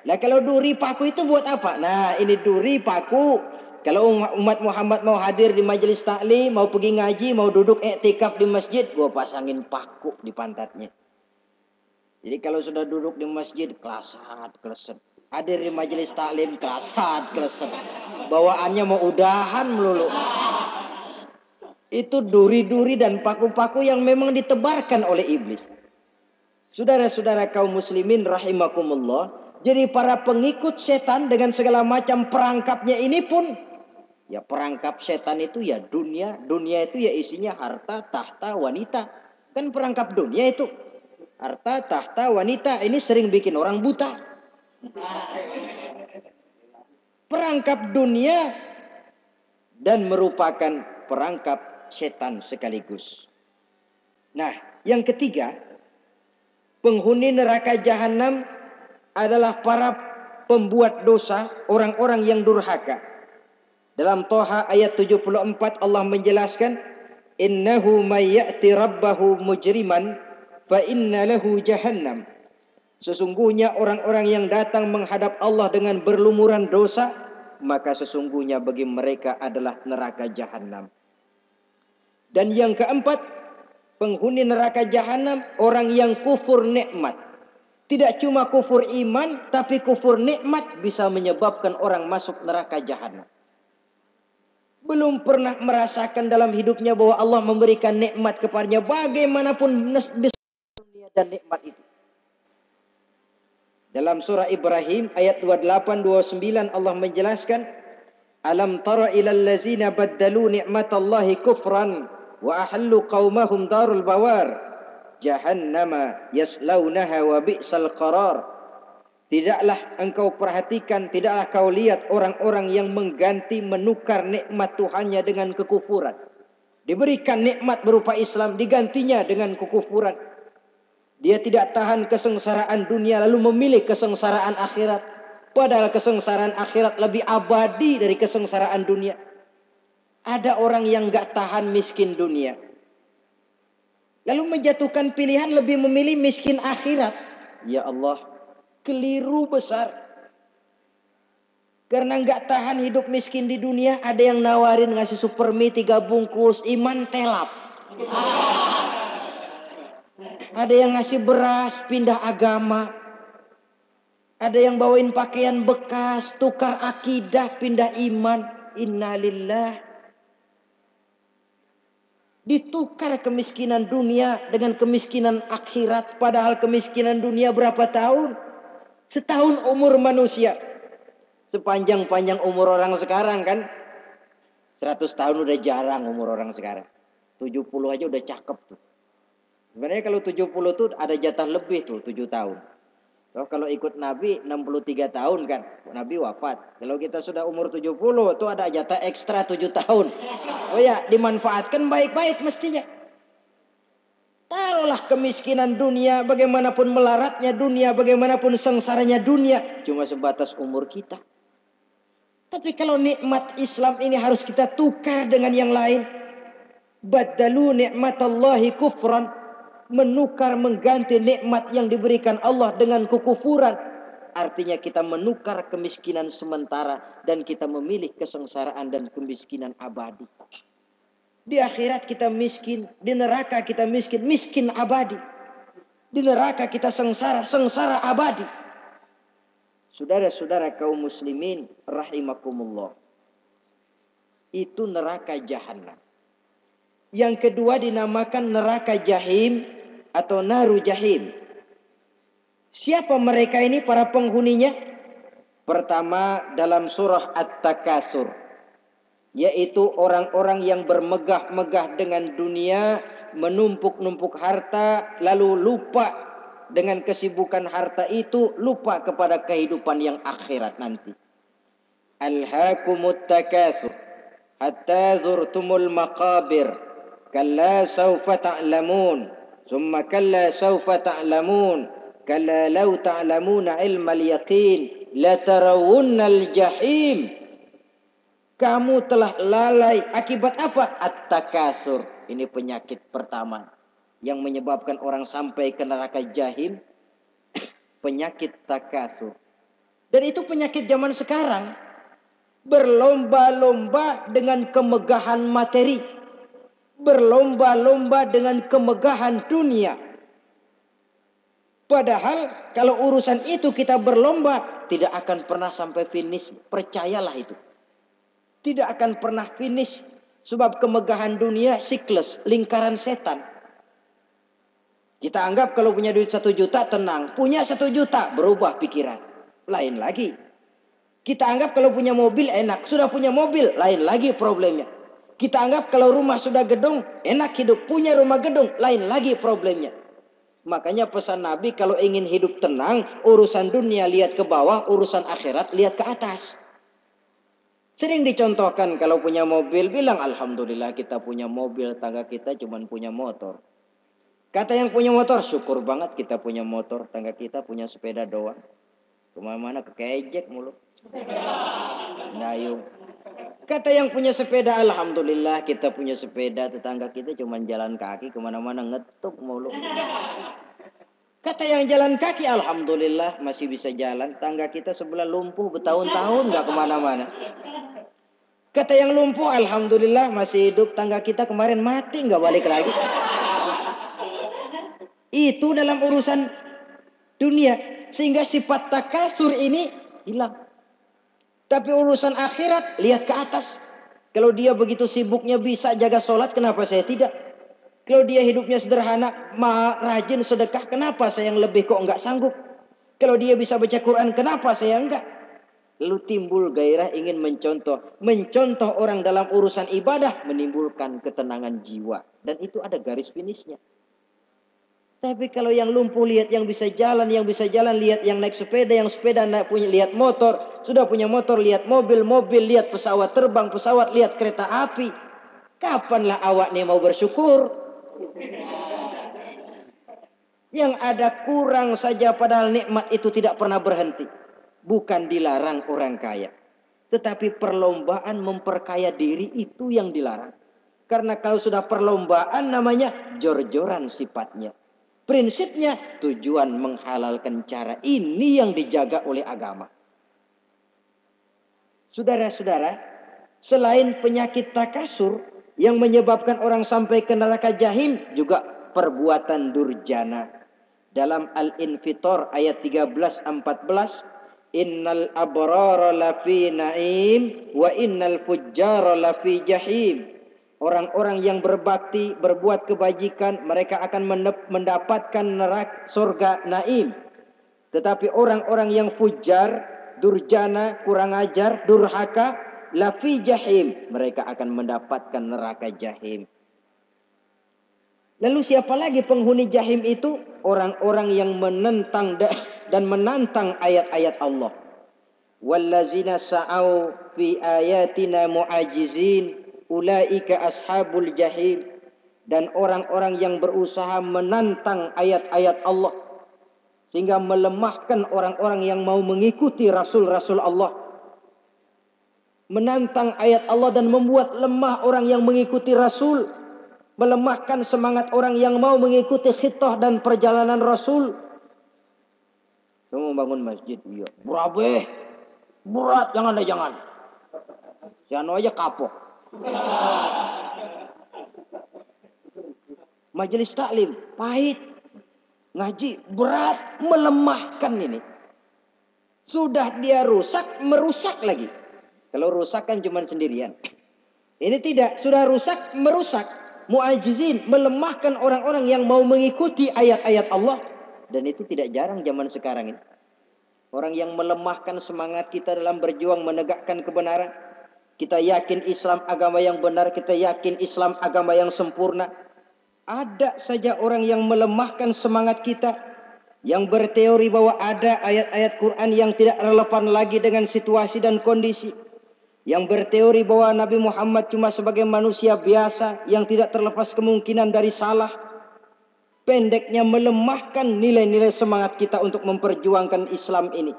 Nah kalau duri paku itu buat apa? Nah ini duri paku. Kalau umat Muhammad mau hadir di majelis taklim, mau pergi ngaji, mau duduk iktikaf di masjid, gua pasangin paku di pantatnya. Jadi kalau sudah duduk di masjid, kelasat, kleset. Hadir di majelis taklim, kelasat, kleset. Bawaannya mau udahan melulu. Itu duri-duri dan paku-paku yang memang ditebarkan oleh iblis. Saudara-saudara kaum muslimin rahimakumullah. Jadi para pengikut setan dengan segala macam perangkapnya ini pun, ya perangkap setan itu ya dunia. Dunia itu ya isinya harta, tahta, wanita. Kan perangkap dunia itu. Harta, tahta, wanita. Ini sering bikin orang buta. Perangkap dunia dan merupakan perangkap setan sekaligus. Nah, yang ketiga, penghuni neraka jahanam adalah para pembuat dosa, orang-orang yang durhaka. Dalam Toha ayat 74 Allah menjelaskan, innahu may ya'ti rabbahu mujriman fa inna lahu jahannam. Sesungguhnya orang-orang yang datang menghadap Allah dengan berlumuran dosa, maka sesungguhnya bagi mereka adalah neraka jahanam. Dan yang keempat, penghuni neraka jahanam orang yang kufur nikmat. Tidak cuma kufur iman, tapi kufur nikmat bisa menyebabkan orang masuk neraka jahanam. Belum pernah merasakan dalam hidupnya bahwa Allah memberikan nikmat kepadanya bagaimanapun dunia dan nikmat itu. Dalam surah Ibrahim ayat 28-29 Allah menjelaskan, alam tara ilal ladzina baddalu ni'matallahi kufran wa ahallu qaumahum darul bawar jahannama yaslaunaha wa bi'sal qarar. Tidaklah engkau perhatikan, tidaklah kau lihat orang-orang yang mengganti menukar nikmat Tuhannya dengan kekufuran. Diberikan nikmat berupa Islam, digantinya dengan kekufuran. Dia tidak tahan kesengsaraan dunia lalu memilih kesengsaraan akhirat. Padahal kesengsaraan akhirat lebih abadi dari kesengsaraan dunia. Ada orang yang gak tahan miskin dunia, lalu menjatuhkan pilihan lebih memilih miskin akhirat. Ya Allah, keliru besar. Karena nggak tahan hidup miskin di dunia, ada yang nawarin ngasih supermi 3 bungkus, iman telap. Ada yang ngasih beras, pindah agama. Ada yang bawain pakaian bekas, tukar akidah, pindah iman. Innalillah. Ditukar kemiskinan dunia dengan kemiskinan akhirat. Padahal kemiskinan dunia berapa tahun? Setahun umur manusia. Sepanjang-panjang umur orang sekarang kan. 100 tahun udah jarang umur orang sekarang. 70 aja udah cakep tuh. Sebenarnya kalau 70 tuh ada jatah lebih tuh 7 tahun. So, kalau ikut Nabi 63 tahun kan. Nabi wafat. Kalau kita sudah umur 70 tuh ada jatah ekstra 7 tahun. Oh ya, dimanfaatkan baik-baik mestinya. Taruhlah kemiskinan dunia, bagaimanapun melaratnya dunia, bagaimanapun sengsaranya dunia, cuma sebatas umur kita. Tapi kalau nikmat Islam ini harus kita tukar dengan yang lain. Badalu nikmatallahi kufran. Menukar, mengganti nikmat yang diberikan Allah dengan kekufuran. Artinya kita menukar kemiskinan sementara dan kita memilih kesengsaraan dan kemiskinan abadi. Di akhirat kita miskin, di neraka kita miskin, miskin abadi. Di neraka kita sengsara, sengsara abadi. Saudara-saudara kaum muslimin rahimakumullah. Itu neraka jahanam. Yang kedua dinamakan neraka jahim atau naru jahim. Siapa mereka ini para penghuninya? Pertama dalam surah At-Takasur. Yaitu orang-orang yang bermegah-megah dengan dunia, menumpuk-numpuk harta, lalu lupa dengan kesibukan harta itu, lupa kepada kehidupan yang akhirat nanti. Alhaakumut takasur hatta zurtumul maqabir, kalla sawfa ta'lamun, summa kalla sawfa ta'lamun, kalla law ta'lamuna ilmal yaqin, latarawunnal jahim. Kamu telah lalai. Akibat apa? At-takasur. Ini penyakit pertama yang menyebabkan orang sampai ke neraka jahim. Penyakit takasur. Dan itu penyakit zaman sekarang. Berlomba-lomba dengan kemegahan materi. Berlomba-lomba dengan kemegahan dunia. Padahal kalau urusan itu kita berlomba, tidak akan pernah sampai finish. Percayalah itu. Tidak akan pernah finish. Sebab kemegahan dunia siklus, lingkaran setan. Kita anggap kalau punya duit 1 juta tenang. Punya 1 juta berubah pikiran. Lain lagi. Kita anggap kalau punya mobil enak. Sudah punya mobil, lain lagi problemnya. Kita anggap kalau rumah sudah gedung, enak hidup. Punya rumah gedung, lain lagi problemnya. Makanya pesan Nabi kalau ingin hidup tenang, urusan dunia lihat ke bawah, urusan akhirat lihat ke atas. Sering dicontohkan kalau punya mobil, bilang alhamdulillah kita punya mobil, tangga kita cuma punya motor. Kata yang punya motor, syukur banget kita punya motor, tangga kita punya sepeda doang. Kemana-mana kekejek mulu. Dayung. Kata yang punya sepeda, alhamdulillah kita punya sepeda, tetangga kita cuma jalan kaki, kemana-mana ngetuk mulu. Kata yang jalan kaki, alhamdulillah masih bisa jalan, tangga kita sebelah lumpuh bertahun-tahun gak kemana-mana. Kata yang lumpuh, alhamdulillah masih hidup, tangga kita kemarin mati nggak balik lagi. Itu dalam urusan dunia, sehingga sifat takasur ini hilang. Tapi urusan akhirat lihat ke atas. Kalau dia begitu sibuknya bisa jaga sholat, kenapa saya tidak? Kalau dia hidupnya sederhana, rajin sedekah, kenapa saya yang lebih kok nggak sanggup? Kalau dia bisa baca Quran, kenapa saya enggak? Lalu timbul gairah ingin mencontoh. Mencontoh orang dalam urusan ibadah menimbulkan ketenangan jiwa. Dan itu ada garis finishnya. Tapi kalau yang lumpuh lihat yang bisa jalan lihat yang naik sepeda, yang sepeda punya lihat motor, sudah punya motor lihat mobil, lihat pesawat terbang, pesawat lihat kereta api. Kapanlah awak nih mau bersyukur? Yang ada kurang saja padahal nikmat itu tidak pernah berhenti. Bukan dilarang orang kaya. Tetapi perlombaan memperkaya diri itu yang dilarang. Karena kalau sudah perlombaan namanya jor-joran sifatnya. Prinsipnya tujuan menghalalkan cara ini yang dijaga oleh agama. Saudara-saudara, selain penyakit takasur yang menyebabkan orang sampai ke neraka jahim, juga perbuatan durjana. Dalam Al-Infitor ayat 13-14, innal abrara lafi na'im wa innal fujjara lafi jahim. Orang-orang yang berbakti, berbuat kebajikan, mereka akan mendapatkan neraka surga naim. Tetapi orang-orang yang fujar, durjana, kurang ajar, durhaka, lafi jahim, mereka akan mendapatkan neraka jahim. Lalu siapa lagi penghuni jahim itu? Orang-orang yang menentang dan menantang ayat-ayat Allah. Wallazina sa'au fi ayatina mu'ajizin ulaika ashabul jahim. Dan orang-orang yang berusaha menantang ayat-ayat Allah sehingga melemahkan orang-orang yang mau mengikuti rasul-rasul Allah. Menantang ayat Allah dan membuat lemah orang yang mengikuti rasul. Melemahkan semangat orang yang mau mengikuti khitah dan perjalanan rasul. Kamu membangun masjid, iya. Berabe, berat, jangan. Si anu aja kapok. Majelis taklim, pahit. Ngaji, berat, melemahkan ini. Sudah dia rusak, merusak lagi. Kalau rusak kan cuma sendirian. Ini tidak, sudah rusak, merusak. Mu'ajizin, melemahkan orang-orang yang mau mengikuti ayat-ayat Allah. Dan itu tidak jarang zaman sekarang ini. Orang yang melemahkan semangat kita dalam berjuang menegakkan kebenaran. Kita yakin Islam agama yang benar, kita yakin Islam agama yang sempurna. Ada saja orang yang melemahkan semangat kita, yang berteori bahwa ada ayat-ayat Quran yang tidak relevan lagi dengan situasi dan kondisi, yang berteori bahwa Nabi Muhammad cuma sebagai manusia biasa yang tidak terlepas kemungkinan dari salah. Pendeknya melemahkan nilai-nilai semangat kita untuk memperjuangkan Islam ini.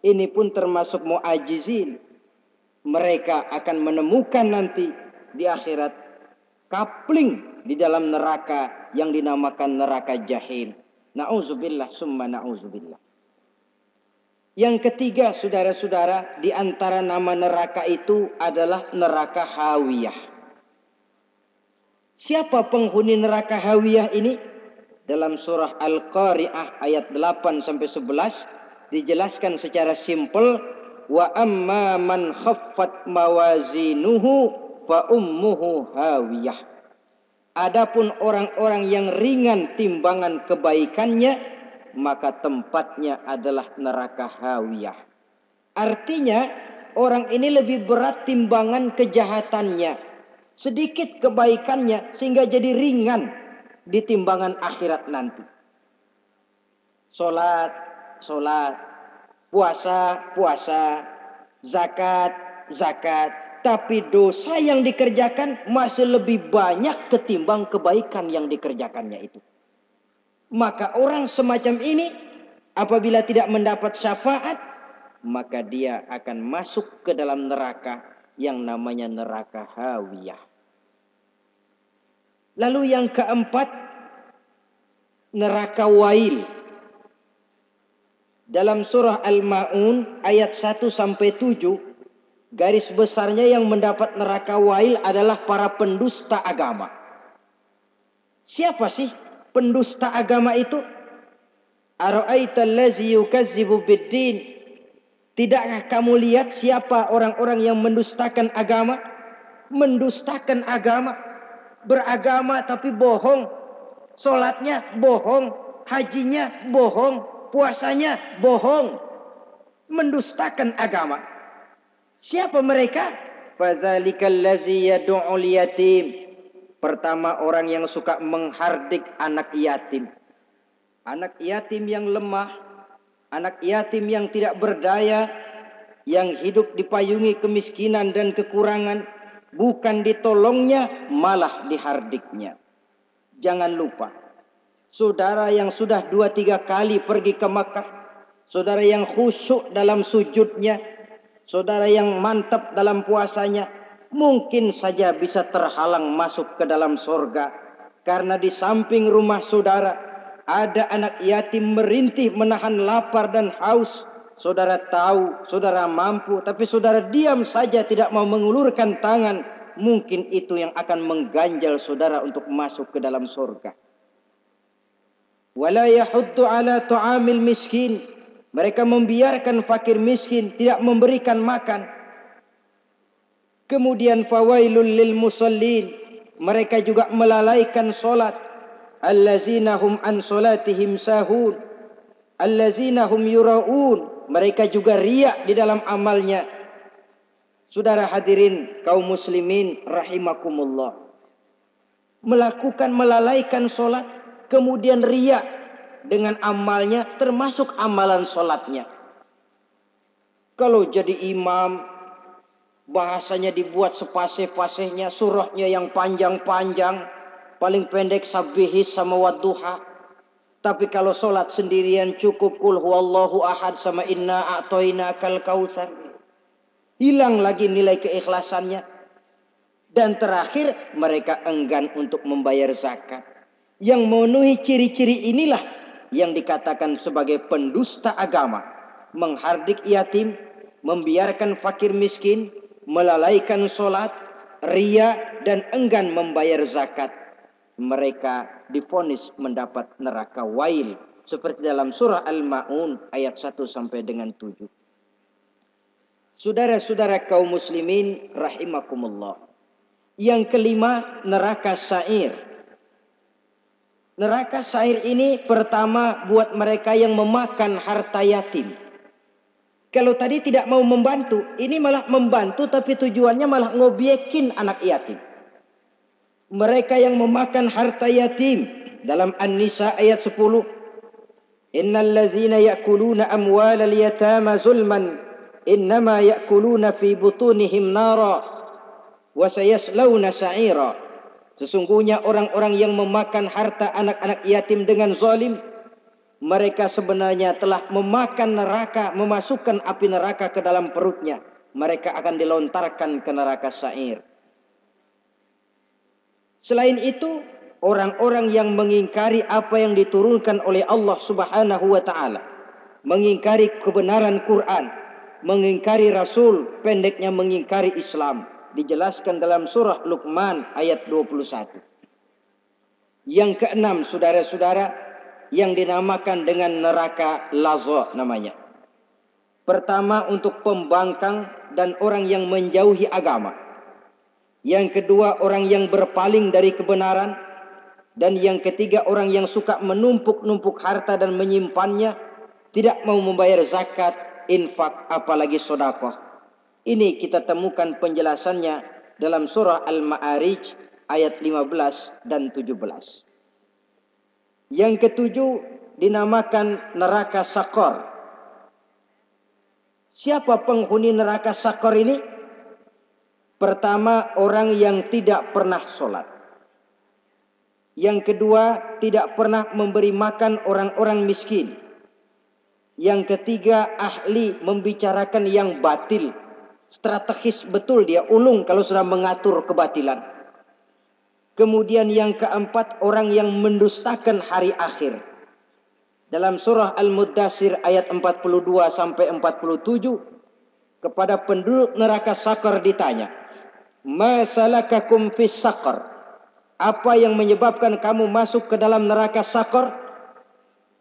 Ini pun termasuk mu'ajizin. Mereka akan menemukan nanti di akhirat kapling di dalam neraka yang dinamakan neraka jahim. Na'udzubillah summa na'udzubillah. Yang ketiga, saudara-saudara, di antara nama neraka itu adalah neraka hawiyah. Siapa penghuni neraka hawiyah ini? Dalam surah Al-Qari'ah ayat 8-11 dijelaskan secara simpel, wa amma man khaffat mawazinuhu fa ummuhu hawiyah. Adapun orang-orang yang ringan timbangan kebaikannya, maka tempatnya adalah neraka hawiyah. Artinya orang ini lebih berat timbangan kejahatannya, sedikit kebaikannya sehingga jadi ringan di timbangan akhirat nanti. Salat, puasa, zakat, tapi dosa yang dikerjakan masih lebih banyak ketimbang kebaikan yang dikerjakannya itu. Maka orang semacam ini apabila tidak mendapat syafaat, maka dia akan masuk ke dalam neraka yang namanya neraka hawiyah. Lalu yang keempat, neraka wail. Dalam surah Al-Ma'un ayat 1-7, garis besarnya yang mendapat neraka wail adalah para pendusta agama. Siapa sih pendusta agama itu? Ara'aital ladzi yukazzibu biddin. Tidakkah kamu lihat siapa orang-orang yang mendustakan agama? Mendustakan agama, beragama tapi bohong, sholatnya bohong, hajinya bohong, puasanya bohong, mendustakan agama. Siapa mereka? Fazalikal ladzi yad'ul yatim. Pertama, orang yang suka menghardik anak yatim. Anak yatim yang lemah, anak yatim yang tidak berdaya, yang hidup dipayungi kemiskinan dan kekurangan, bukan ditolongnya, malah dihardiknya. Jangan lupa, saudara yang sudah 2-3 kali pergi ke Makkah, saudara yang khusyuk dalam sujudnya, saudara yang mantap dalam puasanya, mungkin saja bisa terhalang masuk ke dalam surga. Karena di samping rumah saudara ada anak yatim merintih menahan lapar dan haus, saudara tahu, saudara mampu, tapi saudara diam saja tidak mau mengulurkan tangan, mungkin itu yang akan mengganjal saudara untuk masuk ke dalam surga. Wala yahuddu ala ta'amil miskin. Mereka membiarkan fakir miskin, tidak memberikan makan. Kemudian fawailul lil musallin. Mereka juga melalaikan solat. Allazina hum an solatihim sahun. Allazina hum yura'un. Mereka juga riak di dalam amalnya. Saudara hadirin kaum muslimin rahimakumullah. Melalaikan solat, kemudian riak dengan amalnya, termasuk amalan solatnya. Kalau jadi imam, bahasanya dibuat sepasih-pasihnya, surahnya yang panjang-panjang, paling pendek sabihis sama wadduha. Tapi kalau solat sendirian cukup kul huwallahu ahad sama inna a'toinakal kautsar. Hilang lagi nilai keikhlasannya. Dan terakhir, mereka enggan untuk membayar zakat. Yang memenuhi ciri-ciri inilah yang dikatakan sebagai pendusta agama. Menghardik yatim, membiarkan fakir miskin, melalaikan solat, ria, dan enggan membayar zakat. Mereka divonis mendapat neraka wail. Seperti dalam surah Al-Ma'un ayat 1 sampai dengan 7. Saudara-saudara kaum muslimin rahimakumullah. Yang kelima, neraka sa'ir. Neraka sa'ir ini pertama buat mereka yang memakan harta yatim. Kalau tadi tidak mau membantu, ini malah membantu tapi tujuannya malah ngobyekin anak yatim. Mereka yang memakan harta yatim dalam An-Nisa ayat 10. Innal ladzina ya'kuluna amwalal yatama zulman innama ya'kuluna fi butunihim nara wa sayaslawna sa'ira. Sesungguhnya orang-orang yang memakan harta anak-anak yatim dengan zalim, mereka sebenarnya telah memakan neraka, memasukkan api neraka ke dalam perutnya. Mereka akan dilontarkan ke neraka sa'ir. Selain itu, orang-orang yang mengingkari apa yang diturunkan oleh Allah Subhanahu wa taala, mengingkari kebenaran Quran, mengingkari Rasul, pendeknya mengingkari Islam, dijelaskan dalam surah Luqman ayat 21. Yang keenam, saudara-saudara, yang dinamakan dengan neraka laza namanya. Pertama, untuk pembangkang dan orang yang menjauhi agama. Yang kedua, orang yang berpaling dari kebenaran. Dan yang ketiga, orang yang suka menumpuk-numpuk harta dan menyimpannya, tidak mau membayar zakat, infak, apalagi sedekah. Ini kita temukan penjelasannya dalam surah Al-Ma'arij ayat 15 dan 17. Yang ketujuh dinamakan neraka Sakor. Siapa penghuni neraka Sakor ini? Pertama, orang yang tidak pernah sholat. Yang kedua, tidak pernah memberi makan orang-orang miskin. Yang ketiga, ahli membicarakan yang batil. Strategis betul dia, ulung kalau sudah mengatur kebatilan. Kemudian yang keempat, orang yang mendustakan hari akhir. Dalam surah Al-Muddatsir ayat 42 sampai 47, kepada penduduk neraka Sakar ditanya, "Ma salakakum fis Sakar?" Apa yang menyebabkan kamu masuk ke dalam neraka Sakar?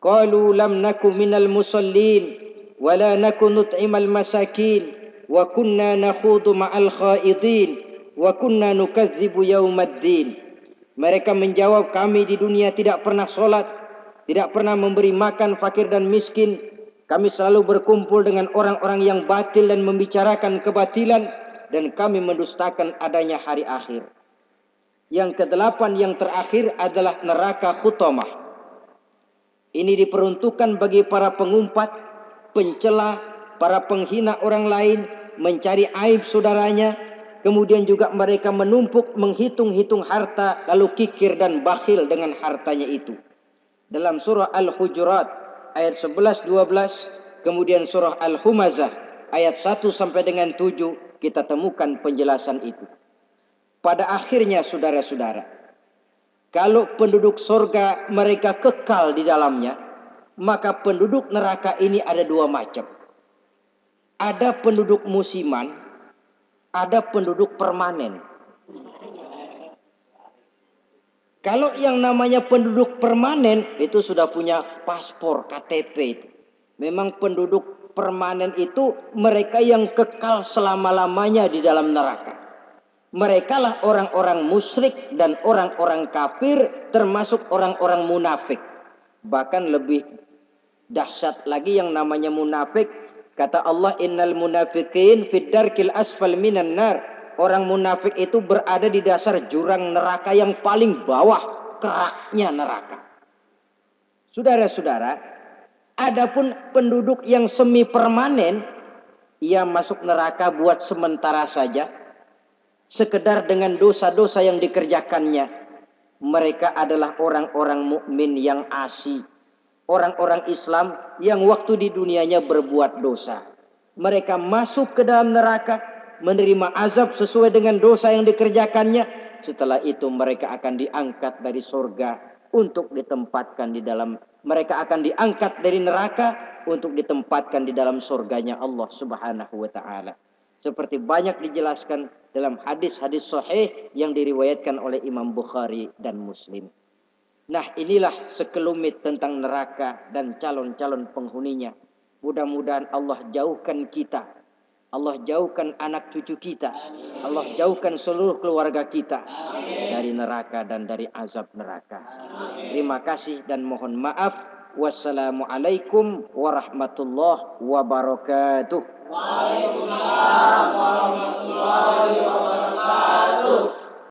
Qalu lam naku minal musallin wa la naku nut'imal masakin wa kunna nakhudu ma'al khaidin wa kunna nukadzibu yaumaddin. Mereka menjawab, kami di dunia tidak pernah sholat, tidak pernah memberi makan fakir dan miskin. Kami selalu berkumpul dengan orang-orang yang batil dan membicarakan kebatilan, dan kami mendustakan adanya hari akhir. Yang kedelapan, yang terakhir adalah neraka Khutamah. Ini diperuntukkan bagi para pengumpat, pencela, para penghina orang lain, mencari aib saudaranya, kemudian juga mereka menumpuk, menghitung-hitung harta, lalu kikir dan bakhil dengan hartanya itu. Dalam surah Al-Hujurat ayat 11-12, kemudian surah Al-Humazah ayat 1 sampai dengan 7, kita temukan penjelasan itu. Pada akhirnya saudara-saudara, kalau penduduk surga mereka kekal di dalamnya, maka penduduk neraka ini ada dua macam. ada penduduk musiman, ada penduduk permanen. Kalau yang namanya penduduk permanen itu sudah punya paspor KTP itu. Memang penduduk permanen itu mereka yang kekal selama-lamanya di dalam neraka. Mereka lah orang-orang musyrik dan orang-orang kafir, termasuk orang-orang munafik. Bahkan lebih dahsyat lagi yang namanya munafik. Kata Allah, innal munafiqin fid darkil asfal minan nar. Orang munafik itu berada di dasar jurang neraka yang paling bawah, keraknya neraka. Saudara-saudara, adapun penduduk yang semi permanen, ia masuk neraka buat sementara saja, sekedar dengan dosa-dosa yang dikerjakannya. Mereka adalah orang-orang mukmin yang asli, orang-orang Islam yang waktu di dunianya berbuat dosa. Mereka masuk ke dalam neraka, menerima azab sesuai dengan dosa yang dikerjakannya. Setelah itu mereka akan diangkat dari surga untuk ditempatkan di dalam, mereka akan diangkat dari neraka untuk ditempatkan di dalam surganya Allah Subhanahu wa taala. Seperti banyak dijelaskan dalam hadis-hadis sahih yang diriwayatkan oleh Imam Bukhari dan Muslim. Nah, inilah sekelumit tentang neraka dan calon-calon penghuninya. Mudah-mudahan Allah jauhkan kita, Allah jauhkan anak cucu kita, Allah jauhkan seluruh keluarga kita dari neraka dan dari azab neraka. Terima kasih dan mohon maaf. Wassalamualaikum warahmatullahi wabarakatuh. Waalaikumsalam warahmatullahi wabarakatuh.